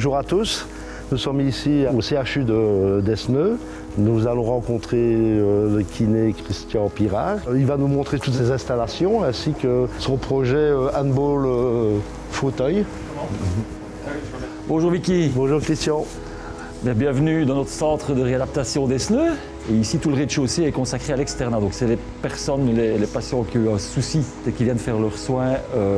Bonjour à tous, nous sommes ici au CHU d'Esneux. Nous allons rencontrer le kiné Christian Pirard. Il va nous montrer toutes ses installations ainsi que son projet handball fauteuil. Bonjour Vicky. Bonjour Christian. Bienvenue dans notre centre de réadaptation d'Esneux. Et ici, tout le rez-de-chaussée est consacré à l'externat. Donc, c'est les personnes, les patients qui ont un souci et qui viennent faire leurs soins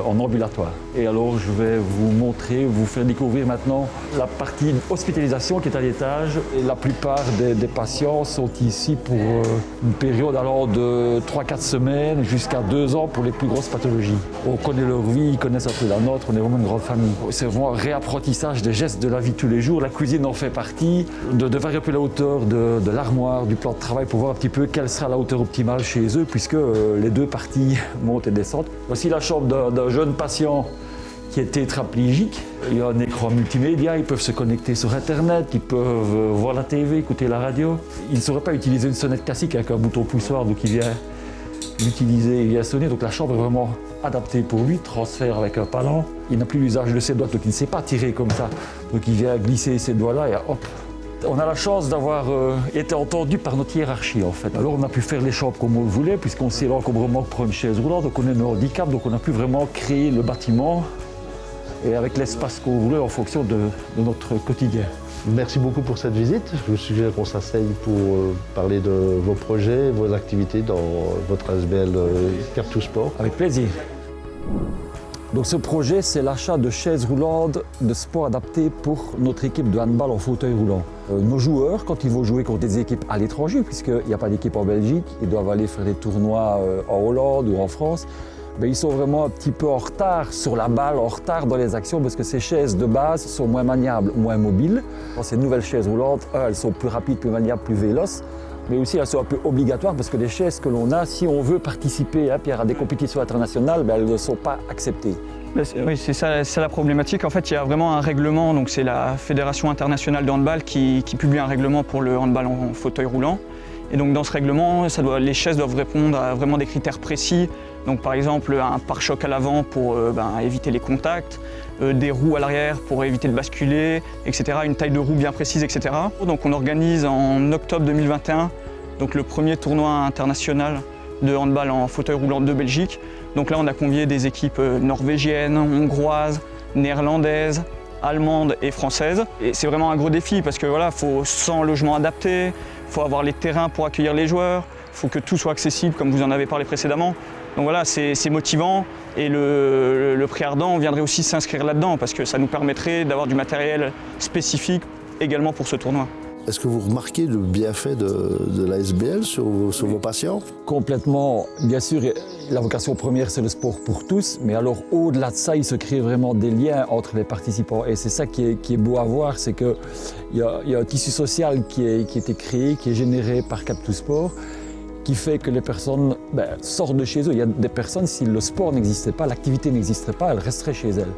en ambulatoire. Et alors, je vais vous montrer, vous faire découvrir maintenant la partie hospitalisation qui est à l'étage. Et la plupart des patients sont ici pour une période allant de 3-4 semaines jusqu'à 2 ans pour les plus grosses pathologies. On connaît leur vie, ils connaissent un peu la nôtre, on est vraiment une grande famille. C'est vraiment un réapprentissage des gestes de la vie de tous les jours. La cuisine en fait partie, de varier un peu la hauteur de l'armoire, du plan de travail pour voir un petit peu quelle sera la hauteur optimale chez eux puisque les deux parties montent et descendent. Voici la chambre d'un jeune patient qui est tétraplégique. Il y a un écran multimédia, ils peuvent se connecter sur Internet, ils peuvent voir la TV, écouter la radio. Il ne saurait pas utiliser une sonnette classique avec un bouton poussoir, donc il vient l'utiliser, il vient sonner. Donc la chambre est vraiment adaptée pour lui, transfert avec un palan. Il n'a plus l'usage de ses doigts, donc il ne sait pas tirer comme ça. Donc il vient glisser ses doigts là et hop. On a la chance d'avoir été entendu par notre hiérarchie en fait. Alors on a pu faire les chambres comme on le voulait puisqu'on sait l'encombrement que prend une chaise roulante, donc on est un handicap, donc on a pu vraiment créer le bâtiment et avec l'espace qu'on voulait en fonction de notre quotidien. Merci beaucoup pour cette visite. Je vous suggère qu'on s'asseye pour parler de vos projets, vos activités dans votre ASBL Cartou Sport. Avec plaisir. Donc ce projet, c'est l'achat de chaises roulantes de sport adaptées pour notre équipe de handball en fauteuil roulant. Nos joueurs, quand ils vont jouer contre des équipes à l'étranger, puisqu'il n'y a pas d'équipe en Belgique, ils doivent aller faire des tournois en Hollande ou en France, ils sont vraiment un petit peu en retard sur la balle, en retard dans les actions, parce que ces chaises de base sont moins maniables, moins mobiles. Ces nouvelles chaises roulantes, elles sont plus rapides, plus maniables, plus véloces. Mais aussi elles sont un peu obligatoires parce que les chaises que l'on a, si on veut participer Pierre, à des compétitions internationales, elles ne sont pas acceptées. Oui, c'est ça la problématique. En fait, il y a vraiment un règlement, donc c'est la Fédération internationale de handball qui publie un règlement pour le handball en fauteuil roulant. Et donc dans ce règlement, les chaises doivent répondre à vraiment des critères précis. Donc par exemple, un pare-choc à l'avant pour éviter les contacts, des roues à l'arrière pour éviter de basculer, etc. Une taille de roue bien précise, etc. Donc on organise en octobre 2021 donc le premier tournoi international de handball en fauteuil roulant de Belgique. Donc là on a convié des équipes norvégiennes, hongroises, néerlandaises, allemandes et françaises. Et c'est vraiment un gros défi parce que voilà, faut 100 logements adaptés, il faut avoir les terrains pour accueillir les joueurs, il faut que tout soit accessible comme vous en avez parlé précédemment. Donc voilà, c'est motivant et le prix ardent viendrait aussi s'inscrire là-dedans parce que ça nous permettrait d'avoir du matériel spécifique également pour ce tournoi. Est-ce que vous remarquez le bienfait de l'ASBL sur vos patients? Complètement. Bien sûr, la vocation première, c'est le sport pour tous. Mais alors, au-delà de ça, il se crée vraiment des liens entre les participants. Et c'est ça qui est beau à voir, c'est qu'il y a un tissu social qui a été créé, qui est généré par Cartou Sport, qui fait que les personnes sortent de chez eux. Il y a des personnes, si le sport n'existait pas, l'activité n'existerait pas, elles resteraient chez elles.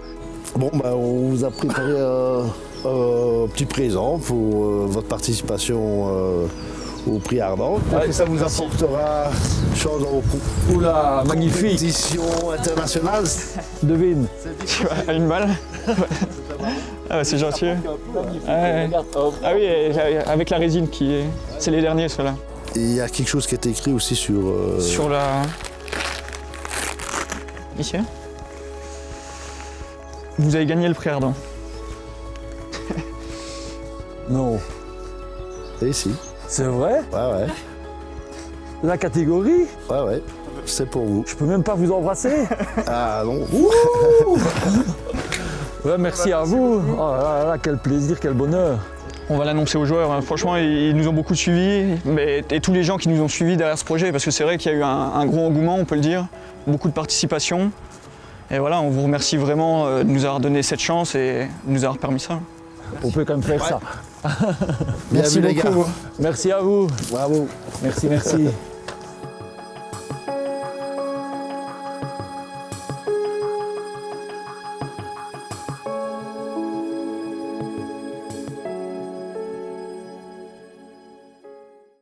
Bon, on vous a préparé un petit présent pour votre participation au prix ardent. Ouais, ça vous apportera chance dans vos Oula, magnifique! compétitions internationales. Devine. Tu vois, une balle. Ah c'est gentil. Ah oui, avec la résine qui est... C'est les derniers ceux-là. Et il y a quelque chose qui a été écrit aussi sur... Sur la... Ici. Vous avez gagné le prix ardent. Non. Et si. C'est vrai? Ouais. La catégorie? Ouais. C'est pour vous. Je peux même pas vous embrasser? Ah non. Ouais, merci à vous. Oh là là, quel plaisir, quel bonheur. On va l'annoncer aux joueurs. Franchement, ils nous ont beaucoup suivis. Et tous les gens qui nous ont suivis derrière ce projet, parce que c'est vrai qu'il y a eu un gros engouement, on peut le dire. Beaucoup de participation. Et voilà, on vous remercie vraiment de nous avoir donné cette chance et de nous avoir permis ça. On peut quand même faire ça. Merci les gars. Merci à vous. Bravo. Merci.